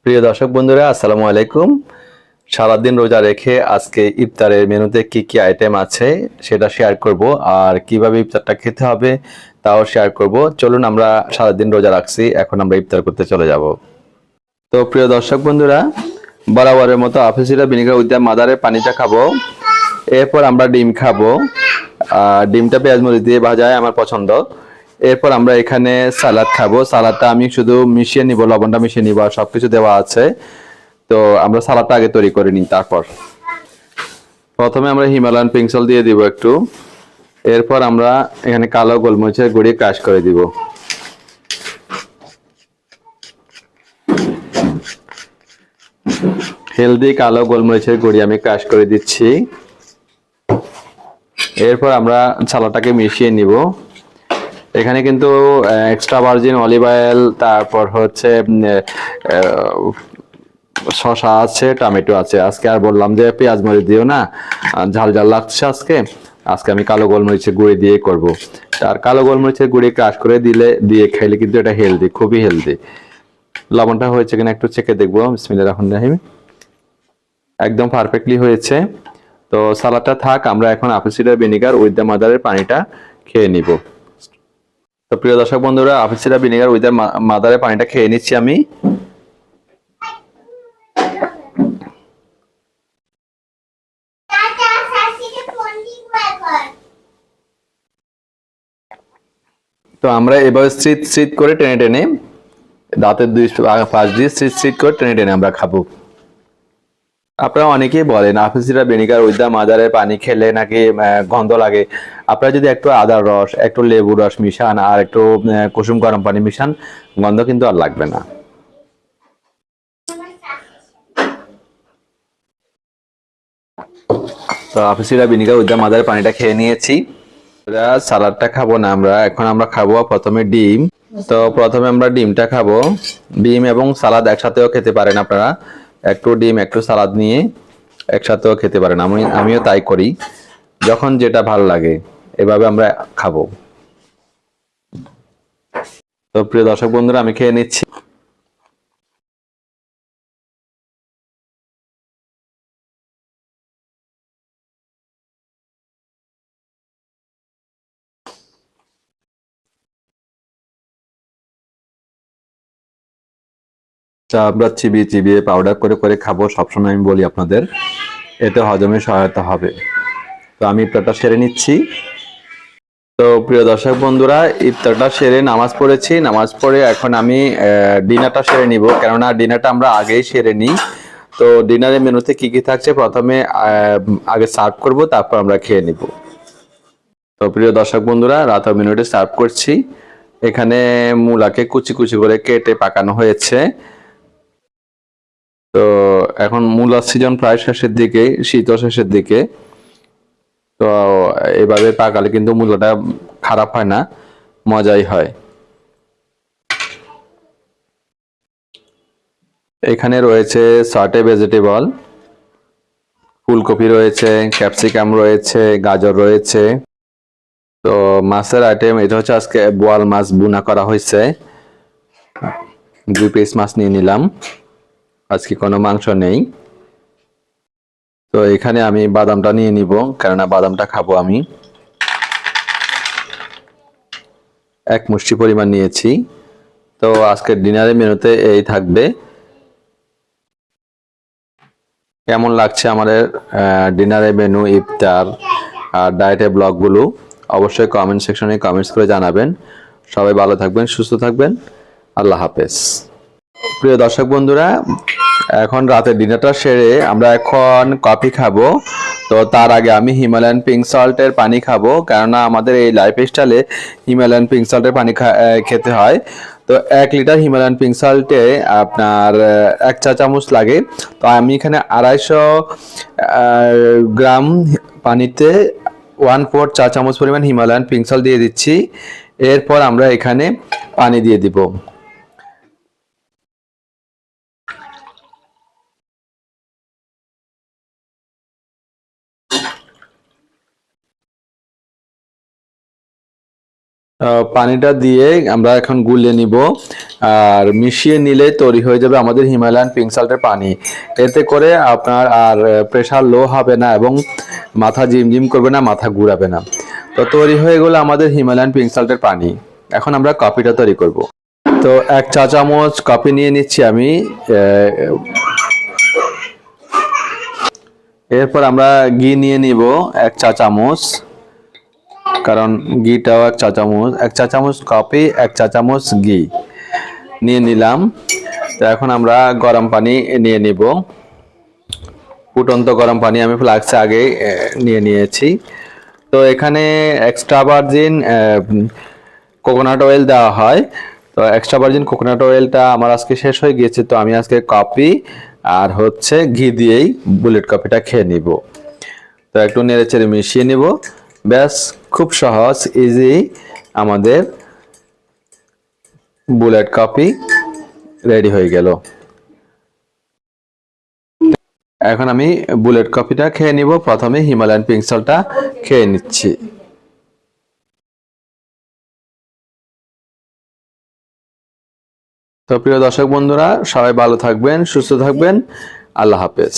প্রিয় দর্শক বন্ধুরা, আসসালামু আলাইকুম। সারাদিন রোজা রেখে আজকে ইফতারের মেনুতে কি কি আইটেম আছে সেটা শেয়ার করব, আর কিভাবে ইফতারটা খেতে হবে তাও শেয়ার করব। চলুন, আমরা সারাদিন রোজা রাখছি, এখন আমরা ইফতার করতে চলে যাব। তো প্রিয় দর্শক বন্ধুরা, বরাবরের মতো আফিসিরা ভিনেগার উইথ মাদারের পানিটা খাবো, এরপর আমরা ডিম খাবো। ডিমটা পেঁয়াজ মরিচ দিয়ে ভাজায় আমার পছন্দ। এরপর আমরা এখানে সালাদ খাবো। সালাদটা আমি শুধু মিশিয়ে নিব, লবণটা মিশিয়ে নিব, আর সবকিছু দেওয়া আছে। তো আমরা সালাদটা আগে তৈরি করে নিই। তারপর প্রথমে আমরা হিমালয়ান পিঙ্ক সল্ট দিয়ে দিব একটু। এরপর আমরা এখানে কালো গোলমরিচের গুঁড়ি ক্রাশ করে দিব। হেলদি কালো গোলমরিচের গুঁড়ি আমি ক্রাশ করে দিচ্ছি। এরপর আমরা সালাদটাকে মিশিয়ে নিব। এখানে কিন্তু এক্সট্রা ভার্জিন অলিভ অয়েল, তারপর হচ্ছে শসা আছে, টমেটো আছে। আজকে আর বললাম যে পেঁয়াজ মরিচ দিও না, ঝাল ঝাল লাগছে আজকে। আজকে আমি কালো গোলমরিচের গুঁড়ি দিয়ে করব। আর কালো গোলমরিচের গুঁড়ি ক্রাশ করে দিয়ে খাইলে কিন্তু এটা হেলদি, খুবই হেলদি। লবণটা হয়েছে কিনা একটু চেখে দেখবো। বিসমিল্লাহির রহমানির রহিম। একদম পারফেক্টলি হয়েছে। তো সালাদটা থাক, আমরা এখন apple cider vinegar with the মাদারের পানিটা খেয়ে নিব। তো প্রিয় দর্শক বন্ধুরা, apple cider vinegar with the মাদারের পানিটা খেয়ে নিচ্ছি আমি। তো আমরা এবার স্ট্রিট স্ট্রিট করে টেনে টেনে দাঁতের দুই পাশ দিয়ে স্ট্রিট স্ট্রিট করে টেনে টেনে আমরা খাবো। আপনারা অনেকেই বলেন apple cider vinegar with the মাদারের পানি খেলে নাকি গন্ধ লাগে। আপনারা যদি একটু আদার রস, একটু লেবু রস মিশান, আর একটু কুসুম গরম পানি মিশান, গন্ধ কিন্তু আর লাগবে না। তো apple cider vinegar with the মাদারের পানিটা খেয়ে নিয়েছি। সালাদটা খাবো না আমরা, এখন আমরা খাবো প্রথমে ডিম। তো প্রথমে আমরা ডিমটা খাবো। ডিম এবং সালাদ একসাথেও খেতে পারেন আপনারা। একটু ডিম একটু সালাদ নিয়ে একসাথেও খেতে পারেন। আমিও তাই করি, যখন যেটা ভালো লাগে এভাবে আমরা খাবো। তো প্রিয় দর্শক বন্ধুরা, আমি খেয়ে নিচ্ছি। চা আমরা চিবিয়ে চিবিয়ে পাউডার করে করে খাবো, সবসময় আমি বলি আপনাদের, এতে হজমে সহায়তা হবে। তো আমি ইফতারটা সেরে নিচ্ছি। তো প্রিয় দর্শক বন্ধুরা, ইফতারটা সেরে নামাজ পড়েছি। নামাজ পড়ে এখন আমি ডিনারটা সেরে নিব, কেননা ডিনারটা আমরা আগেই সেরে নিই। তো ডিনারের মেনুতে কি কি থাকছে প্রথমে আগে সার্ভ করব, তারপর আমরা খেয়ে নিব। তো প্রিয় দর্শক বন্ধুরা, রাতের মেনুতে সার্ভ করছি। এখানে মূলাকে কুচি কুচি করে কেটে পাকানো হয়েছে। তো এখন মূলার সিজন প্রায় শেষের দিকে, শীত শেষের দিকে। তো এভাবে পাকালে কিন্তু মূলাটা খারাপ হয় না, মজাই হয়। এখানে রয়েছে সটে ভেজিটেবল, ফুলকপি রয়েছে, ক্যাপসিকাম রয়েছে, গাজর রয়েছে। তো মাছের আইটেম এটা হচ্ছে আজকে বোয়াল মাছ বুনা করা হয়েছে। 2 পিস মাছ নিয়ে নিলাম, আজকে কোনো মাংস নেই। তো এখানে আমি বাদামটা নিয়ে নিব, কেননা বাদামটা খাবো আমি। 1 মুষ্টি পরিমাণ নিয়েছি। তো আজকের ডিনারের মেনুতে এই থাকবে। কেমন লাগছে আমাদের ডিনারের মেনু, ইফতার আর ডায়েটের ব্লগগুলো, অবশ্যই কমেন্ট সেকশনে কমেন্টস করে জানাবেন। সবাই ভালো থাকবেন, সুস্থ থাকবেন। আল্লাহ হাফেজ। প্রিয় দর্শক বন্ধুরা, এখন রাতের ডিনারটা সেরে আমরা এখন কফি খাবো। তো তার আগে আমি হিমালয়ান পিঙ্ক সল্টের পানি খাবো, কেননা আমাদের এই লাইফ স্টাইলে হিমালয়ান পিঙ্ক সল্টের পানি খেতে হয়। তো 1 লিটার হিমালয়ান পিঙ্ক সল্টে আপনার 1 চা চামচ লাগে। তো আমি এখানে 250 গ্রাম পানিতে 1/4 চা চামচ পরিমাণ হিমালয়ান পিঙ্ক সল্ট দিয়ে দিচ্ছি। এরপর আমরা এখানে পানি দিয়ে দিব। পানিটা দিয়ে আমরা এখন গুলিয়ে নিব, আর মিশিয়ে নিলে তৈরি হয়ে যাবে আমাদের হিমালয়ান পিঙ্ক সল্টের পানি। এতে করে আপনার আর প্রেশার লো হবে না এবং মাথা ঝিমঝিম করবে না, মাথা ঘুরাবে না। তো তৈরি হয়ে গেল আমাদের হিমালয়ান পিঙ্ক সল্টের পানি। এখন আমরা কফিটা তৈরি করব। তো 1 চা চামচ কফি নিয়ে নিচ্ছি আমি। এরপর আমরা ঘি নিয়ে নিব 1 চা চামচ, কারণ ঘিটাও 1 চা চামচ। 1 চা চামচ কফি, 1 চা চামচ ঘি নিয়ে নিলাম। তো এখন আমরা গরম পানি নিয়ে নিব। ফুটন্ত গরম পানি আমি ফ্লাক্সে আগে নিয়ে নিয়েছি। তো এখানে এক্সট্রা ভার্জিন কোকোনাট অয়েল দেওয়া হয়। তো এক্সট্রা ভার্জিন কোকোনাট অয়েলটা আমার আজকে শেষ হয়ে গিয়েছে, তো আমি আজকে কফি আর হচ্ছে ঘি দিয়েই বুলেট কফিটা খেয়ে নিব। তো একটু নেড়েচেড়ে মিশিয়ে নিব। ব্যাস, খুব সহজ ইজি আমাদের বুলেট কফি রেডি হয়ে গেল। এখন আমি বুলেট কফিটা খেয়ে নিব। প্রথমে হিমালয়ান পিঙ্ক সল্টটা খেয়ে নিচ্ছি। তো প্রিয় দর্শক বন্ধুরা, সবাই ভালো থাকবেন, সুস্থ থাকবেন। আল্লাহ হাফেজ।